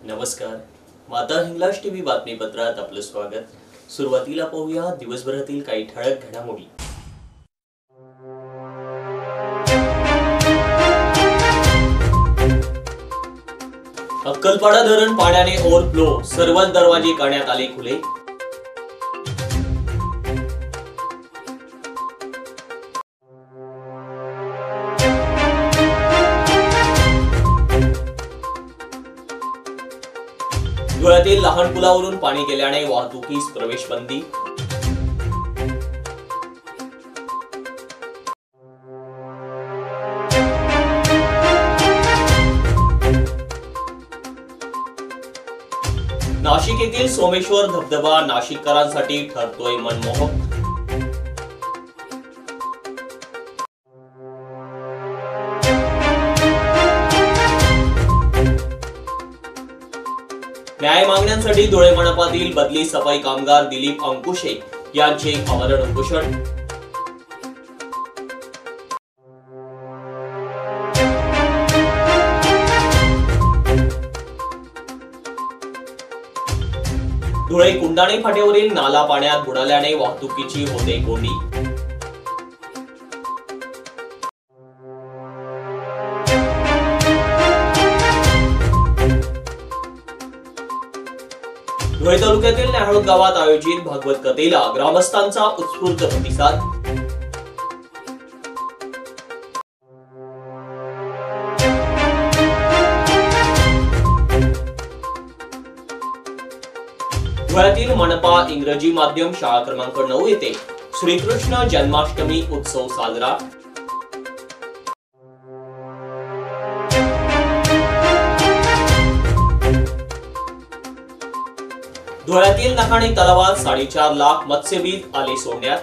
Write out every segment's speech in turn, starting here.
नमस्कार. माता हिंगलाज टीव्ही बातमीपत्रात आपलं स्वागत. सुरुवातीला पाहूया दिवसभरातील काही ठळक घडामोडी. अक्कलपाडा धरण पाण्याने ओव्हरफ्लो, सर्वच दरवाजे करण्यात आले खुले. धुळ्यातील लहान पुलावरून पाणी गेल्याने वाहतुकीस प्रवेश बंदी. नाशिक येथील सोमेश्वर धबधबा नाशिककरांसाठी ठरतोय मनमोहक. न्याय मागण्यांसाठी धुळे मनपातील बदली सफाई कामगार दिलीप अंकुशे यांचे आमरण उपोषण. धुळे कुंडाणे फाट्यावरील नाला पाण्यात बुडाल्याने वाहतुकीची होते कोंडी. धुळे तालुक्यातील न्याहाळूत गावात आयोजित भागवत कथेला ग्रामस्थांचा उत्स्फूर्त प्रतिसाद. धुळ्यातील मनपा इंग्रजी माध्यम शाळा क्रमांक 9 येथे श्रीकृष्ण जन्माष्टमी उत्सव साजरा. धुळ्यातील नखाणी तलावात 4.5 लाख मत्स्यबीज आले सोडण्यात.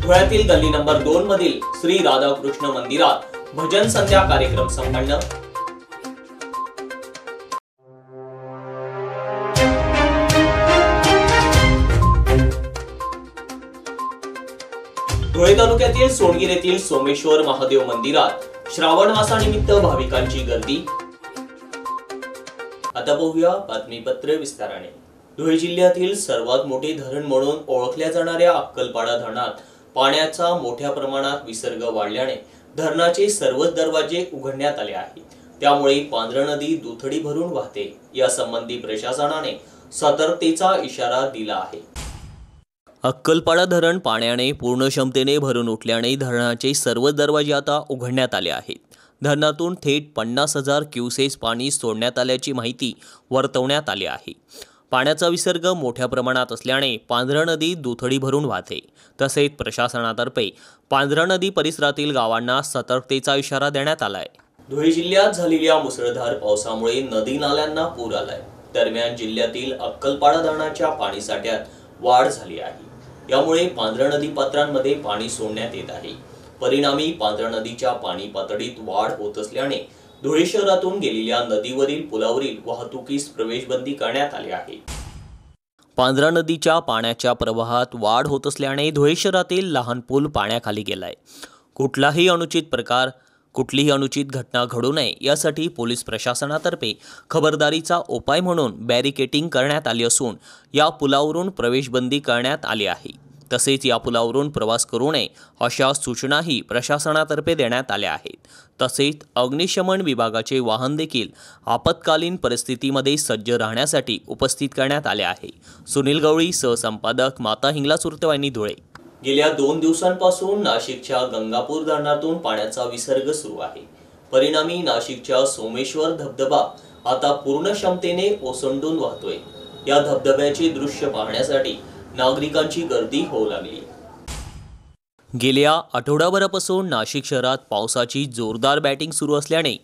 धुळ्यातील गल्ली नंबर 2 मधील श्री राधाकृष्ण मंदिरात भजन संध्या कार्यक्रम संपन्न. धुळे तालुक्यातील सोनगीर येथील सोमेश्वर महादेव मंदिरात श्रावण मासानिमित्त भाविकांची गर्दी. आता पाहूया बातमीपत्र विस्ताराने. धुळे जिल्ह्यातील सर्वात मोठे धरण म्हणून ओळखल्या जाणाऱ्या अक्कलपाडा धरणात पाण्याचा मोठ्या प्रमाणात विसर्ग वाढल्याने धरणाचे सर्वच दरवाजे उघडण्यात आले आहेत. त्यामुळे पांढरा नदी दुथडी भरून वाहते. यासंबंधी प्रशासनाने सतर्कतेचा इशारा दिला आहे. अक्कलपाडा धरण पाण्याने पूर्ण क्षमतेने भरून उठल्याने धरणाचे सर्व दरवाजे आता उघडण्यात आले आहेत. धरणातून थेट 50,000 क्युसेस पाणी सोडण्यात आल्याची माहिती वर्तवण्यात आली आहे. पाण्याचा विसर्ग मोठ्या प्रमाणात असल्याने पांढरा नदी दुथडी भरून वाहते. तसेच प्रशासनातर्फे पांढरा नदी परिसरातील गावांना सतर्कतेचा इशारा देण्यात आलाय. धुळे जिल्ह्यात झालेल्या मुसळधार पावसामुळे नदी नाल्यांना पूर आलाय. दरम्यान जिल्ह्यातील अक्कलपाडा धरणाच्या पाणीसाठ्यात वाढ झाली आहे. यामुळे पांढरा नदी पात्रांमध्ये पाणी सोडण्यात येत आहे. परिणामी पांढरा नदीच्या पाणी पातळीत वाढ होत असल्याने धुळे शहरातून गेलेल्या नदीवरील पुलावरील वाहतुकीस प्रवेशबंदी करण्यात आली आहे. पांढरा नदीच्या पाण्याच्या प्रवाहात वाढ होत असल्याने धुळे शहरातील लहान पूल पाण्याखाली गेलाय. कुठलीही अनुचित घटना घडू नये यासाठी पोलीस प्रशासनातर्फे खबरदारीचा उपाय म्हणून बॅरिकेटिंग करण्यात आली असून या पुलावरून प्रवेशबंदी करण्यात आली आहे. तसेच या पुलावरून प्रवास करू नये अशा सूचनाही प्रशासनातर्फे देण्यात आल्या आहेत. तसेच अग्निशमन विभागाचे वाहन देखील आपत्कालीन परिस्थितीमध्ये सज्ज राहण्यासाठी उपस्थित करण्यात आले आहे. सुनील गवळी, सहसंपादक, माता हिंगलाज वृत्तवाहिनी, धुळे. गेल्या 2 दिवसांपासून नाशिकच्या गंगापूर धरणातून पाण्याचा विसर्ग सुरू आहे. परिणामी नाशिकच्या सोमेश्वर धबधबा आता पूर्ण क्षमतेने ओसंडून वाहतोय. या धबधब्याचे दृश्य पाहण्यासाठी नागरिकांची गर्दी होऊ लागली. गेल्या आठवडाभरापासून नाशिक शहरात पावसाची जोरदार बॅटिंग सुरू असल्याने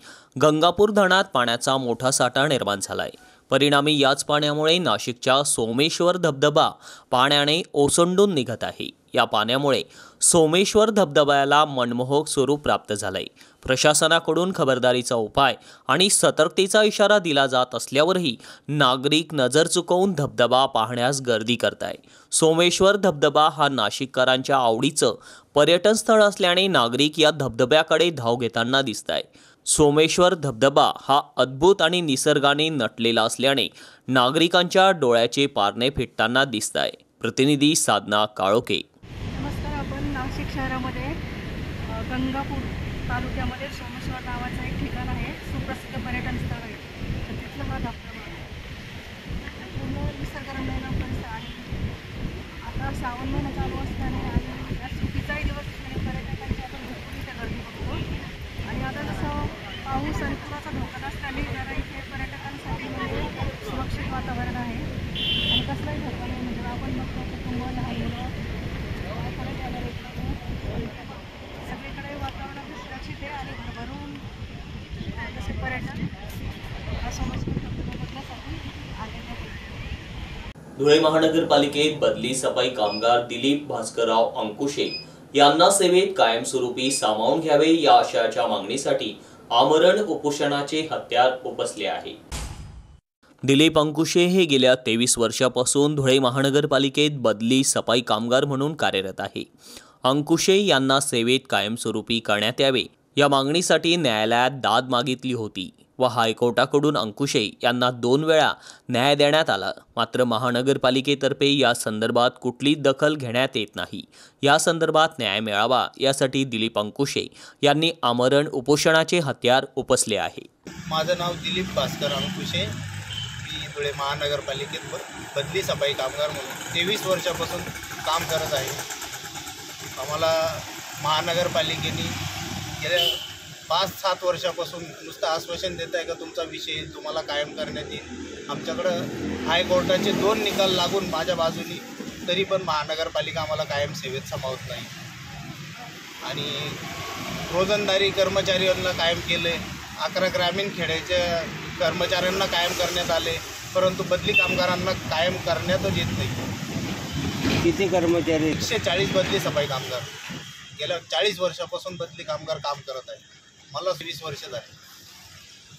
गंगापूर धरणात पाण्याचा मोठा साठा निर्माण झालाय. परिणामी याच पाण्यामुळे नाशिकच्या सोमेश्वर धबधबा पाण्याने ओसंडून निघत आहे. या पाण्यामुळे सोमेश्वर धबधब्याला मनमोहक स्वरूप प्राप्त झालंय। प्रशासनाकडून खबरदारीचा उपाय आणि सतर्कतेचा इशारा दिला जात असल्यावरही नागरिक नजर चुकवून धबधबा पाहण्यास गर्दी करताय। सोमेश्वर धबधबा हा नाशिककरांच्या आवडीचं पर्यटन स्थळ असल्याने नागरिक या धबधब्याकडे धाव घेताना दिसताय। सोमेश्वर धबधबा हा अद्भुत आणि निसर्गाने नटलेला असल्याने नागरिकांच्या डोळ्याचे पारणे फिटताना दिसताय। प्रतिनिधी साधना काळोखे। नमस्कार, आपण नाशिक शहरामध्ये गंगापूर तालुक्यामध्ये सोमेश्वर नावाचं एक ठिकाण आहे, सुप्रसिद्ध पर्यटन स्थळ आहे। तर तिथला हा धबधबा पूर्ण निसर्गरम्य परिसर आहे। आता श्रावण महिना चालू असताना आणि या सुट्टीचाही दिवस असल्याने पर्यटकांची आपण भरपूर इथे गर्दी बघतो। आणि आता जसं पाऊस आणि पुराचा धोका नसल्याने जरा इथे पर्यटकांसाठी म्हणजे सुरक्षित वातावरण आहे आणि कसलाही धोका नाही। म्हणजे आपण बघतो कुटुंब, लहान मुलं, सगळीकडे वातावरण सुरक्षित आहे आणि भरभरून जसे पर्यटन सोमेश्वर धबधबा बघण्यासाठी आलेले आहेत। धुळे महानगरपालिकेत बदली सफाई कामगार दिलीप भास्करराव अंकुशे यांना सेवेत कायमस्वरूपी सामावून घ्यावे या आशयाच्या मागणीसाठी आमरण उपोषणाचे हत्यार उपसले आहे। दिलीप अंकुशे हे गेल्या 23 वर्षापासून धुळे महानगरपालिकेत बदली सफाई कामगार म्हणून कार्यरत आहे। अंकुशे यांना सेवेत कायमस्वरूपी करण्यात यावे या मागणीसाठी न्यायालयात दाद मागितली होती व हायकोर्टाकडून अंकुशे यांना 2 वेळा न्याय देण्यात आला। मात्र महानगरपालिकेतर्फे या संदर्भात कुठलीच दखल घेण्यात येत नाही। या संदर्भात न्याय मिळावा यासाठी दिलीप अंकुशे यांनी आमरण उपोषणाचे हत्यार उपसले आहे। माझं नाव दिलीप भास्कर अंकुशे, मी धुळे महानगरपालिकेत बदली सफाई कामगार म्हणून 23 वर्षापासून काम करत आहे। आम्हाला महानगरपालिकेने गेल्या 5-7 वर्षापासून नुसतं आश्वासन देत आहे का तुमचा विषय तुम्हाला कायम करण्यात येईल। आमच्याकडं हायकोर्टाचे 2 निकाल लागून माझ्या बाजूनी, तरी पण महानगरपालिका आम्हाला कायम सेवेत सामावत नाही आणि रोजंदारी कर्मचाऱ्यांना कायम केले। 11 ग्रामीण खेड्याच्या कर्मचाऱ्यांना कायम करण्यात आले, परंतु बदली कामगारांना कायम करण्यातच येत नाही। किती कर्मचारी? 140 बदली सफाई कामगार गेल्या 40 वर्षापासून बदली कामगार काम करत आहे। मला 20 वर्ष झाली,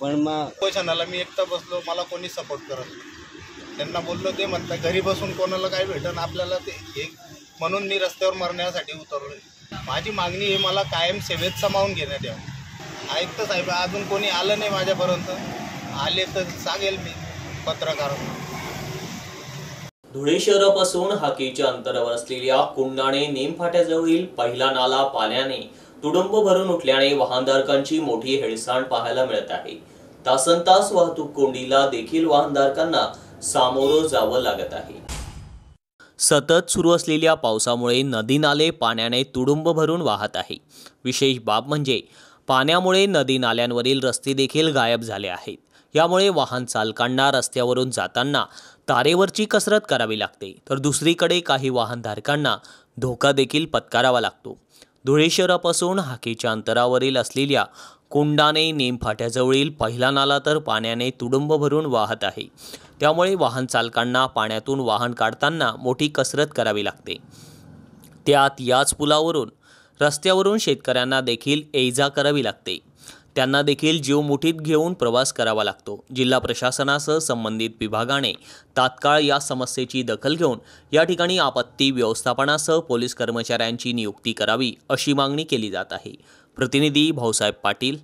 पण मग उपोषणाला मी एकटा बसलो, मला कोणी सपोर्ट करत नाही। त्यांना बोललो ते म्हणतात घरी बसून कोणाला काय भेटन आपल्याला, ते एक म्हणून मी रस्त्यावर मरण्यासाठी उतरलो। माझी मागणी आहे मला कायम सेवेत सामावून घेण्यात यावं। ऐकतं साहेब, अजून कोणी आलं नाही माझ्यापर्यंत, आले तर सांगेल मी पत्रकारांना। धुळे शहरापासून हाकेच्या अंतरावर असलेल्या कुंडाणे नेमफाट्याजवळील पहिला नाला पाण्याने तुडुंब भरून उठल्याने वाहनधारकांची मोठी हेळसांड पाहायला मिळत आहे। तासनतास वाहतूक कोंडीला देखील वाहनधारकांना सामोरं जावं लागत आहे। सतत सुरू असलेल्या पावसामुळे नदी नाले पाण्याने तुडुंब भरून वाहत आहे। विशेष बाब म्हणजे पाण्यामुळे नदी नाल्यांवरील रस्ते देखील गायब झाले आहेत। यामुळे वाहन चालकांना रस्त्यावरून जाताना तारेवरची कसरत करावी लागते, तर दुसरीकडे काही वाहनधारकांना धोका देखील पत्करावा लागतो। धुळे शहरापासून हाकेच्या अंतरावरील असलेल्या कुंडाणे नेमफाट्याजवळील पहिला नाला तर पाण्याने तुडुंब भरून वाहत आहे। त्यामुळे वाहन चालकांना पाण्यातून वाहन काढताना मोठी कसरत करावी लागते। त्यात याच पुलावरून रस्त्यावरून शेतकऱ्यांना देखील ये-जा करावी लागते। त्यांना देखील जीव मुठीत घेऊन प्रवास करावा लागतो। जिल्हा प्रशासनासह संबंधित विभागाने तात्काळ या समस्येची दखल घेऊन या ठिकाणी आपत्ती व्यवस्थापनासह पोलीस कर्मचाऱ्यांची नियुक्ती करावी अशी मागणी केली जात आहे। प्रतिनिधी भाऊसाहेब पाटील।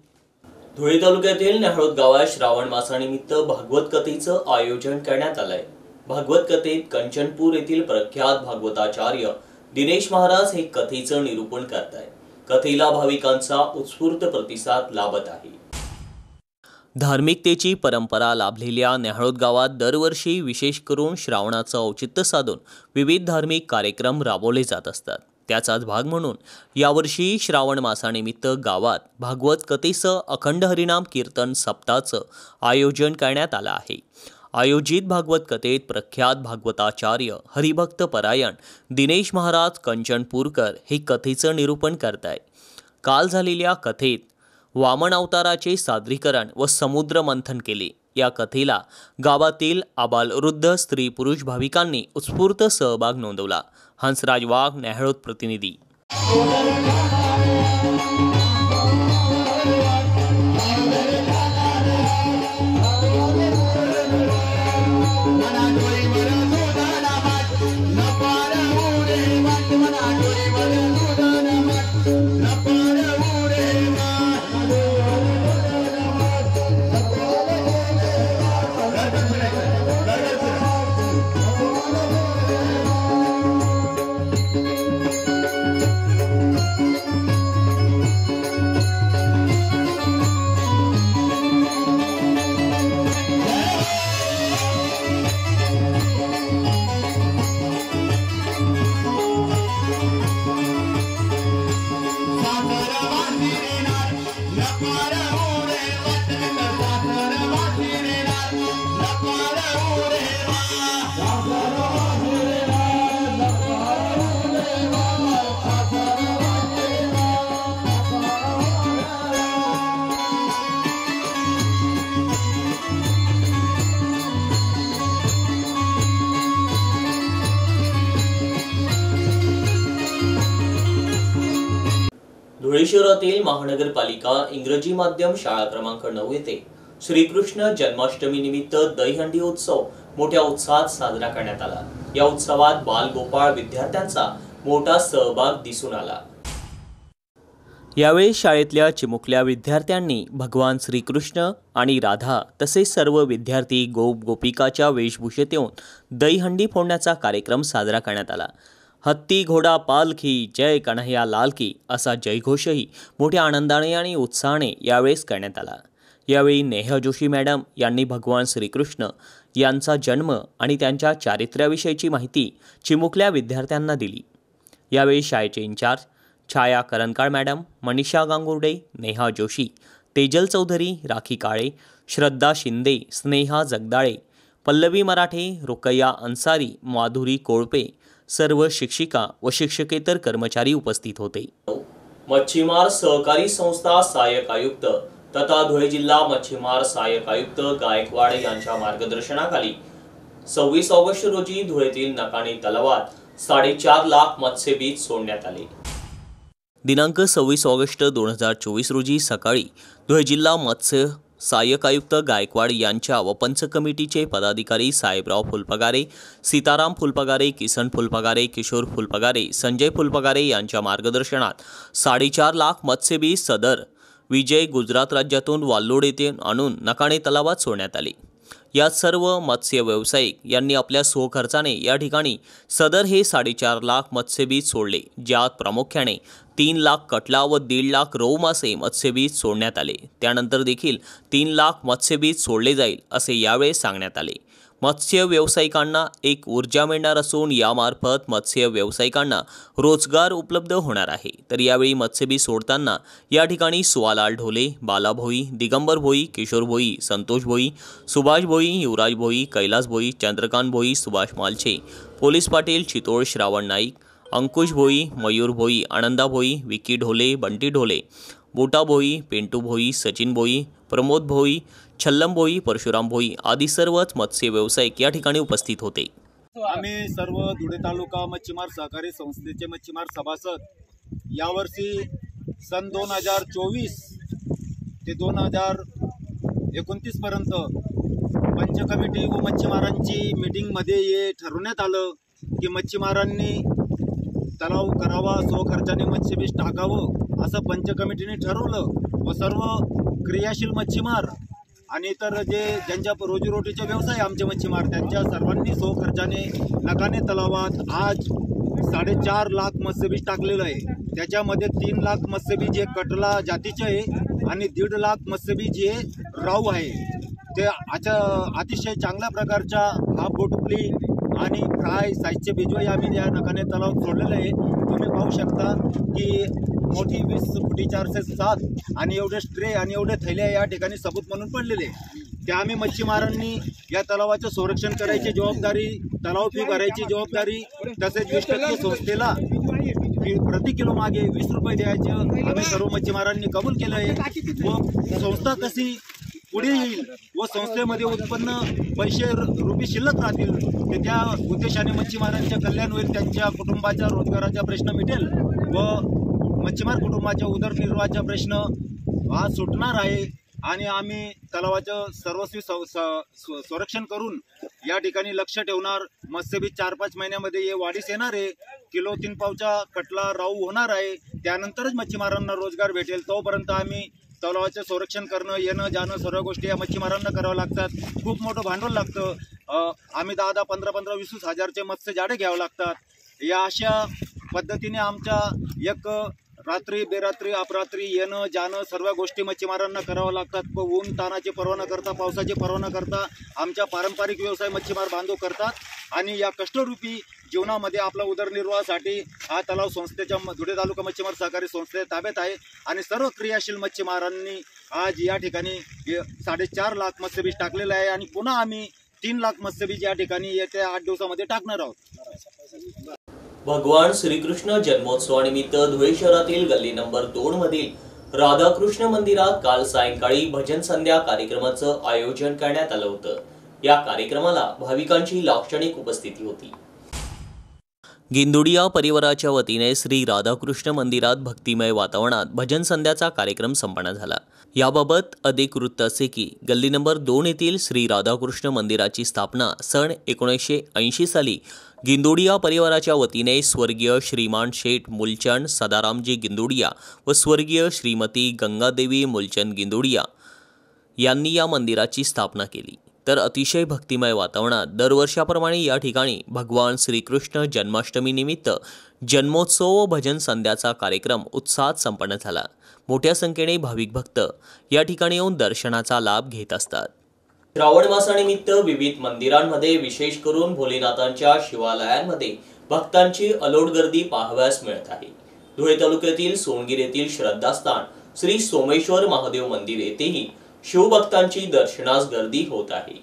धुळे तालुक्यातील नेहळोद गावात श्रावण मासानिमित्त भागवत कथेचं आयोजन करण्यात आलंय। भागवत कथेत कंचनपूर येथील प्रख्यात भागवताचार्य दिनेश महाराज हे कथेचं निरूपण करतायत। कथेला भाविकांचा उत्स्फूर्त प्रतिसाद लाभत आहे। धार्मिकतेची परंपरा लाभलेल्या नेहळोद गावात दरवर्षी विशेष करून श्रावणाचं औचित्य साधून विविध धार्मिक कार्यक्रम राबवले जात असतात। त्याचाच भाग म्हणून यावर्षी श्रावण मासानिमित्त गावात भागवत कथेसह अखंड हरिनाम कीर्तन सप्ताहाचं आयोजन करण्यात आलं आहे। आयोजित भागवत कथेत प्रख्यात भागवताचार्य हरिभक्त परायण दिनेश महाराज कंचनपूरकर हे कथेचं निरूपण करतायत। काल झालेल्या कथेत वामन अवताराचे सादरीकरण व समुद्र मंथन केले। या कथेला गावातील आबालवृद्ध स्त्री पुरुष भाविकांनी उत्स्फूर्त सहभाग नोंदवला। हंसराज वाघ, न्याहाळोद प्रतिनिधी। धुळे शहरातील महानगरपालिका इंग्रजी माध्यम शाळा क्रमांक 9 येथे श्रीकृष्ण जन्माष्टमी निमित्त दहीहंडी उत्सव मोठ्या उत्साहात साजरा करण्यात आला। या उत्सवात बालगोपाळ विद्यार्थ्यांचा मोठा सहभाग दिसून आला। यावेळी शाळेतल्या चिमुकल्या विद्यार्थ्यांनी भगवान श्रीकृष्ण आणि राधा तसेच सर्व विद्यार्थी गोप गोपिकाच्या वेशभूषेत येऊन दहीहंडी फोडण्याचा कार्यक्रम साजरा करण्यात आला। हत्ती घोडा पालखी जय कन्हैया लाल की असा जयघोषही मोठ्या आनंदाने आणि उत्साहाने यावेळेस करण्यात आला। यावेळी नेहा जोशी मॅडम यांनी भगवान श्रीकृष्ण यांचा जन्म आणि त्यांच्या चारित्र्याविषयीची माहिती चिमुकल्या विद्यार्थ्यांना दिली। यावेळी शाळेचे इंचार्ज छाया करंकाळ मॅडम, मनीषा गांगुर्डे, नेहा जोशी, तेजल चौधरी, राखी काळे, श्रद्धा शिंदे, स्नेहा जगदाळे, पल्लवी मराठे, रुकैया अन्सारी, माधुरी कोळपे, सर्व शिक्षिका व शिक्षकेतर कर्मचारी उपस्थित होते। मच्छीमार सहकारी संस्था सहाय्यक आयुक्त तथा धुळे जिल्हा मच्छीमार सहाय्यक आयुक्त गायकवाड यांच्या मार्गदर्शनाखाली 26 ऑगस्ट रोजी धुळेतील नकाणे तलावात 4.5 लाख मत्स्यबीज सोडण्यात आले। दिनांक 26 ऑगस्ट 2024 रोजी सकाळी धुळे जिल्हा मत्स्य सहाय्यक आयुक्त गायकवाड यांच्या व पंच कमिटीचे पदाधिकारी साहेबराव फुलपगारे, सीताराम फुलपगारे, किसन फुलपगारे, किशोर फुलपगारे, संजय फुलपगारे यांच्या मार्गदर्शनात 4.5 लाख मत्स्यबीज सदर विजय गुजरात राज्यातून वाल्लोड येथे आणून नकाणे तलावात सोडण्यात आले। यात सर्व मत्स्य व्यावसायिक यांनी आपल्या स्वखर्चाने या ठिकाणी सदर हे 4.5 लाख मत्स्यबीज सोडले, ज्यात प्रामुख्याने 3 लाख कटला व 1.5 लाख रोहू मासे मत्स्यबीज सोडण्यात आले। त्यानंतर देखील 3 लाख मत्स्यबीज सोडले जाईल असे यावेळी सांगण्यात आले। मत्स्य व्यावसायिकांना एक ऊर्जा मिळणार असून यामार्फत मत्स्य व्यावसायिकांना रोजगार उपलब्ध होणार आहे। तर यावेळी मत्स्यबीज सोडताना या ठिकाणी सुवालाल ढोले, बाला भोई, दिगंबर भोई, किशोर भोई, संतोष भोई, सुभाष भोई, युवराज भोई, कैलास भोई, चंद्रकांत भोई, सुभाष मालचे, पोलीस पाटील चितोळ, श्रावण नाईक, अंकुश भोई, मयूर भोई, आनंदा भोई, विकी ढोले, बंटी ढोले, बोटा भोई, पिंटू भोई, सचिन भोई, प्रमोद भोई, छल्लम भोई, परशुराम भोई आदी सर्वच मत्स्य व्यावसायिक या ठिकाणी उपस्थित होते। आम्ही सर्व धुळे तालुका मच्छीमार सहकारी संस्थेचे मच्छीमार सभासद यावर्षी सन 2024 ते 2029 पर्यंत पंच कमिटी व मच्छीमारांची मीटिंगमध्ये हे ठरवण्यात आलं की मच्छीमारांनी तलाव करावा, स्वखर्चाने मत्स्यबीज टाकावं असं पंच कमिटीने ठरवलं व सर्व क्रियाशील मच्छीमार आणि इतर ज्यांच्या रोजीरोटीचे व्यवसाय आमचे मच्छीमार त्यांच्या सर्वांनी स्वखर्चाने नकाणे तलावात आज 4.5 लाख मत्स्यबीज टाकलेलं आहे। त्याच्यामध्ये 3 लाख मत्स्यबीज हे कटला जातीचे आहे आणि 1.5 लाख मत्स्यबीज हे राऊ आहे। ते अतिशय चांगल्या प्रकारच्या हाफ बोटुकली आणि फ्राय साईजचे बिजवाई आम्ही या नकाणे तलावात सोडलेले आहे। तुम्ही पाहू शकता की मोठी 20 फुटी 407 आणि एवढे स्ट्रे आणि एवढे थैले या ठिकाणी सबूत म्हणून पडलेले। त्या आम्ही मच्छीमारांनी या तलावाचं संरक्षण करायची जबाबदारी, तलाव फी भरायची जबाबदारी, तसेच 20% संस्थेला की प्रति किलो मागे 20 रुपये द्यायचे आम्ही सर्व मच्छीमारांनी कबूल केलं आहे व संस्था कशी पुढे येईल व संस्थेमध्ये उत्पन्न पैसे रुपये शिल्लक राहतील ते त्या उद्देशाने मच्छीमारांच्या कल्याण होईल, त्यांच्या कुटुंबाच्या रोजगाराचा प्रश्न मिटेल व मच्छीमार कुटुंबाच्या उदरनिर्वाहाचा प्रश्न हा सुटणार आहे आणि आम्ही तलावाचं सर्वस्वी संरक्षण करून या ठिकाणी लक्ष ठेवणार। मत्स्यबीज 4-5 महिन्यामध्ये हे वाढीस येणार आहे, किलो 3 पावचा कटला राऊ होणार आहे, त्यानंतरच मच्छीमारांना रोजगार भेटेल। तोपर्यंत आम्ही तलावाचं संरक्षण करणं, येणं जाणं सर्व गोष्टी या मच्छीमारांना करावं लागतात। खूप मोठं भांडवल लागतं, आम्ही 10-10, 15-15, 20-20 हजारचे मत्स्य जाडे घ्यावं लागतात। या अशा पद्धतीने आमच्या एक रात्री बेरात्री अपरात्री येणं जाणं सर्व गोष्टी मच्छीमारांना करावं लागतात। ऊन तानाची पर्वा न करता, पावसाची पर्वा न करता आमच्या पारंपरिक व्यवसाय मच्छीमार बांधव करतात आणि या कष्टरूपी जीवनामध्ये आपला उदरनिर्वाहासाठी हा तलाव संस्थेच्या धुळे तालुका मच्छीमार सहकारी संस्थे ताब्यात आहे आणि सर्व क्रियाशील मच्छीमारांनी आज या ठिकाणी 4.5 लाख मत्स्यबीज टाकलेलं आहे आणि पुन्हा आम्ही 3 लाख मत्स्यबीज या ठिकाणी येत्या 8 दिवसामध्ये टाकणार आहोत। भगवान श्रीकृष्ण जन्मोत्सवानिमित्त धुळे शहरातील गल्ली नंबर 2 मधील राधाकृष्ण मंदिरात काल सायंकाळी भजन संध्या कार्यक्रमाचं आयोजन करण्यात आलं होतं। या कार्यक्रमाला भाविकांची लाक्षणिक उपस्थिती होती। गिंदुडिया परिवाराच्या वतीने श्री राधाकृष्ण मंदिरात भक्तिमय वातावरणात भजन संध्याचा कार्यक्रम संपन्न झाला। याबाबत अधिक वृत्त असे की गल्ली नंबर 2 येथील श्री राधाकृष्ण मंदिराची स्थापना सन 1980 साली गिंदुडिया परिवाराच्या वतीने स्वर्गीय श्रीमान शेठ मूलचंद सदारामजी गिंदुडिया व स्वर्गीय श्रीमती गंगादेवी मूलचंद गिंदुडिया यांनी या मंदिराची स्थापना केली। तर अतिशय भक्तिमय वातावरणात दरवर्षाप्रमाणे या ठिकाणी भगवान श्रीकृष्ण जन्माष्टमी निमित्त जन्मोत्सव व भजन संध्याचा कार्यक्रम उत्साहात संपन्न झाला। मोठ्या संख्येने भाविक भक्त या ठिकाणी येऊन दर्शनाचा लाभ घेत असतात। श्रावण मासानिमित्त विविध मंदिरांमध्ये विशेष करून भोलेनाथांच्या शिवालयांमध्ये भक्तांची अलोट गर्दी पाहावयास मिळत आहे। धुळे तालुक्यातील सोनगीर येथील श्रद्धास्थान श्री सोमेश्वर महादेव मंदिर येथेही शिवभक्तांची दर्शनास गर्दी होत आहे।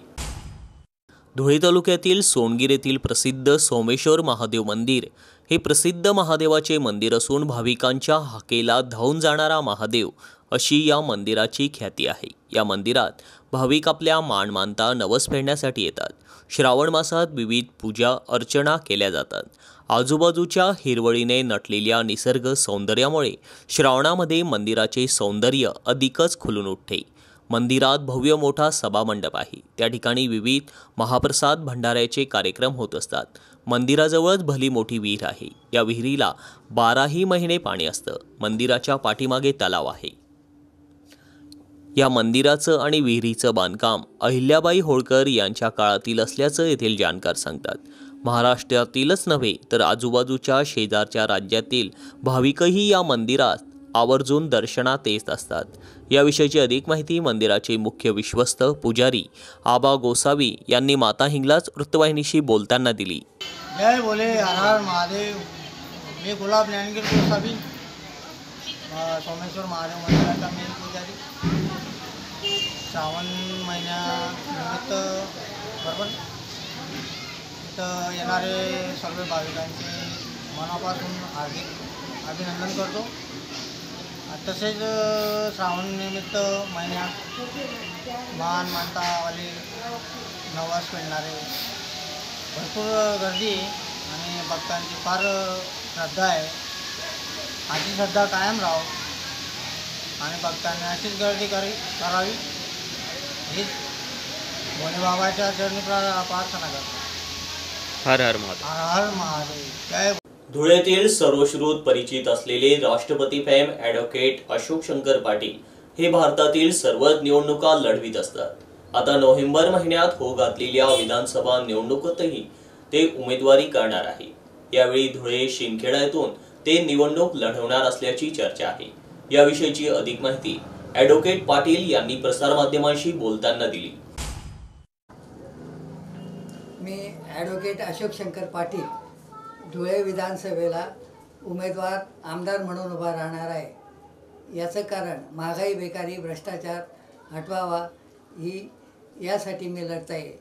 धुळे तालुक्यातील सोनगीर येथील प्रसिद्ध सोमेश्वर महादेव मंदिर हे प्रसिद्ध महादेवाचे मंदिर असून भाविकांच्या हाकेला धावून जाणारा महादेव अशी या मंदिराची ख्याती आहे। या मंदिरात भाविक आपल्या मानमानता नवस फेडण्यासाठी येतात। श्रावण मासात विविध पूजा अर्चना केल्या जातात। आजूबाजूच्या हिरवळीने नटलेल्या निसर्ग सौंदर्यामुळे श्रावणामध्ये मंदिराचे सौंदर्य अधिकच खुलून उठते। मंदिरात भव्य मोठा सभामंडप आहे, त्या ठिकाणी विविध महाप्रसाद भंडाऱ्याचे कार्यक्रम होत असतात। मंदिराजवळच भली मोठी विहीर आहे, या विहिरीला 12ही महिने पाणी असतं। मंदिराच्या पाठीमागे तलाव आहे। या मंदिराचं आणि विहिरीचं बांधकाम अहिल्याबाई होळकर यांच्या काळातील असल्याचं येथील जाणकार सांगतात। महाराष्ट्रातीलच नव्हे तर आजूबाजूच्या शेजारच्या राज्यातील भाविकही या मंदिरात आवर्जून दर्शनात येत असतात। याविषयीची अधिक माहिती मंदिराचे मुख्य विश्वस्त पुजारी आबा गोसावी यांनी माता हिंगलाज वृत्तवाहिनीशी बोलताना दिली। जय बोले हर हर महादेव। मी गुलाब ज्ञानगिरी गोसावी, सोमेश्वर महादेव मंदिराचा मेन पुजारी। श्रावण महिन्यानिमित्त बरोबर इथं येणारे सर्व भाविकांचे मनापासून हार्दिक अभिनंदन करतो। तसेच श्रावण निमित्त महिन्यात मान मानतावाले नवस फेडणारे भरपूर गर्दी आणि भक्तांची फार श्रद्धा आहे। आधी श्रद्धा कायम राहो आणि भक्तांनी अशीच गर्दी करावी हीच भोले बाबाच्या चरणी प्रार्थना करतो। हर हर महादेव। हर हर महादेव। जय। धुळ्यातील सर्वश्रुत परिचित असलेले राष्ट्रपती फेम ॲडव्होकेट अशोक शंकर पाटील हे भारतातील सर्वच निवडणुका लढवित असतात। आता नोव्हेंबर महिन्यात होऊ घातलेल्या विधानसभा निवडणुकीतही ते उमेदवारी करणार आहे। यावेळी धुळे शिंदखेडा येथून ते निवडणूक लढवणार असल्याची चर्चा आहे। याविषयीची अधिक माहिती ॲडव्होकेट पाटील यांनी प्रसारमाध्यमांशी बोलताना दिली। मी ॲडव्होकेट अशोक शंकर पाटील धुळे विधानसभेला उमेदवार आमदार म्हणून उभा राहणार आहे। याचं कारण महागाई, बेकारी, भ्रष्टाचार हटवावा ही यासाठी मी लढत आहे।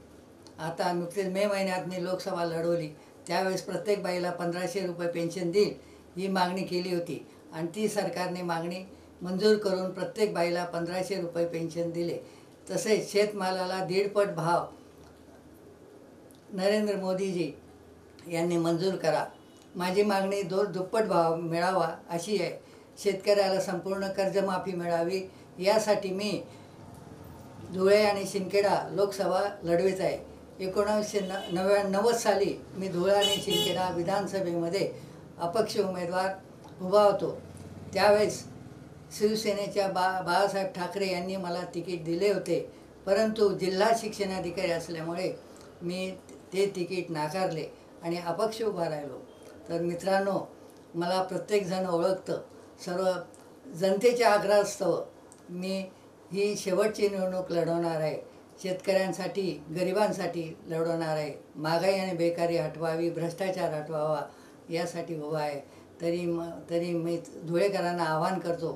आता नुकतेच मे महिन्यात मी लोकसभा लढवली, त्यावेळेस प्रत्येक बाईला 1500 रुपये पेन्शन देईल ही मागणी केली होती आणि ती सरकारने मागणी मंजूर करून प्रत्येक बाईला 1500 रुपये पेन्शन दिले. तसेच शेतमालाला 1.5 भाव नरेंद्र मोदीजी यांनी मंजूर करा. माझी मागणी दुप्पट भाव मिळावा अशी आहे. शेतकऱ्याला संपूर्ण कर्जमाफी मिळावी यासाठी मी धुळे आणि शिंदखेडा लोकसभा लढवित आहे. 1990 साली मी धुळे आणि शिंदखेडा विधानसभेमध्ये अपक्ष उमेदवार उभा होतो. त्यावेळेस शिवसेनेच्या बाळासाहेब ठाकरे यांनी मला तिकीट दिले होते, परंतु जिल्हा शिक्षणाधिकारी असल्यामुळे मी ते तिकीट नाकारले आणि अपक्ष उभा राहिलो. तर मित्रांनो, मला प्रत्येकजण ओळखतं. सर्व जनतेच्या आग्रहास्तव मी ही शेवटची निवडणूक लढवणार आहे. शेतकऱ्यांसाठी, गरिबांसाठी लढवणार आहे. महागाई आणि बेकारी हटवावी, भ्रष्टाचार हटवावा यासाठी उभा आहे. तरी मी धुळेकरांना आवाहन करतो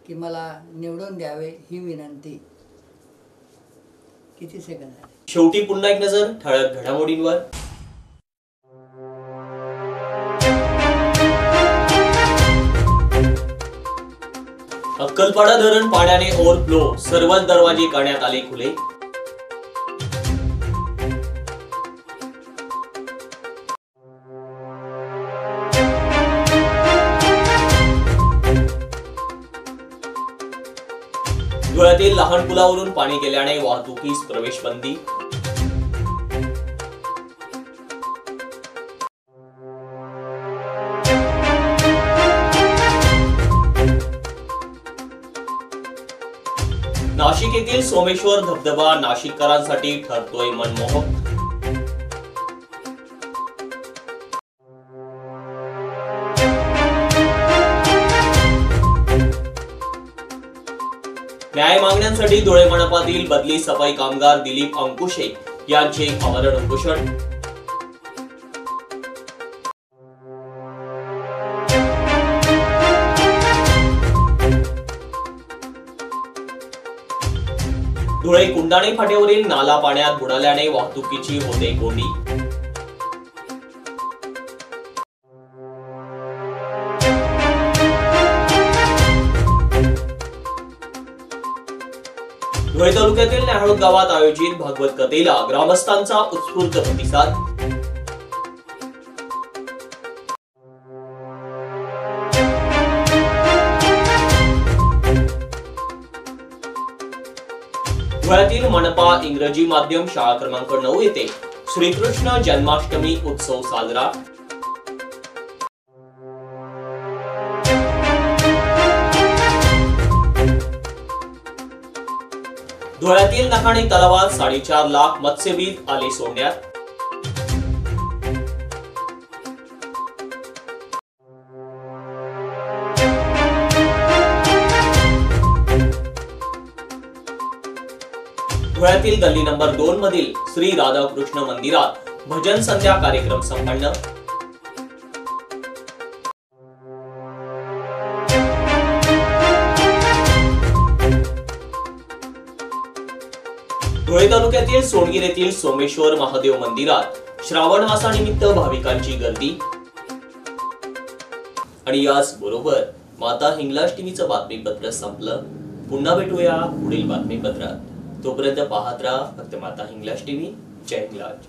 की मला निवडून द्यावे ही विनंती. किती सेकंद झाले? शेवटी पुन्हा एक नजर ठळक घडामोडींवर. अक्कलपाडा धरण पाण्याने ओव्हरफ्लो, सर्वच दरवाजे करण्यात आले खुले. धुळ्यातील लहान पुलावरून पाणी गेल्याने वाहतुकीस प्रवेश बंदी. नाशिक येथील सोमेश्वर धबधबा नाशिककरांसाठी ठरतोय मनमोहक. न्याय मागण्यांसाठी धुळे मनपातील बदली सफाई कामगार दिलीप अंकुशे यांचे आमरण उपोषण. धुळे कुंडाणे फाट्यावरील नाला पाण्यात बुडाल्याने वाहतुकीची होते कोंडी. धुळे तालुक्यातील न्याहाळूर गावात आयोजित भागवत कथेला ग्रामस्थांचा उत्स्फूर्त प्रतिसाद. धुळ्यातील मनपा इंग्रजी माध्यम शाळा क्रमांक 9 येथे श्रीकृष्ण जन्माष्टमी उत्सव साजरा. धुळ्यातील नखाणी तलावात 4.5 लाख मत्स्यबीज आले सोडण्यात. धुळ्यातील गल्ली नंबर 2 मधील श्री राधाकृष्ण मंदिरात भजन संध्या कार्यक्रम संपन्न. धुळे तालुक्यातील सोनगीर येथील सोमेश्वर महादेव मंदिरात श्रावण मासानिमित्त भाविकांची गर्दी. आणि याच बरोबर माता हिंगलाज टीव्हीचं बातमीपत्र संपलं. पुन्हा भेटूया पुढील बातमीपत्रात. तोपर्यंत पाहत राहा फक्त माता हिंगलाज टीव्ही. जय हिंगलाज.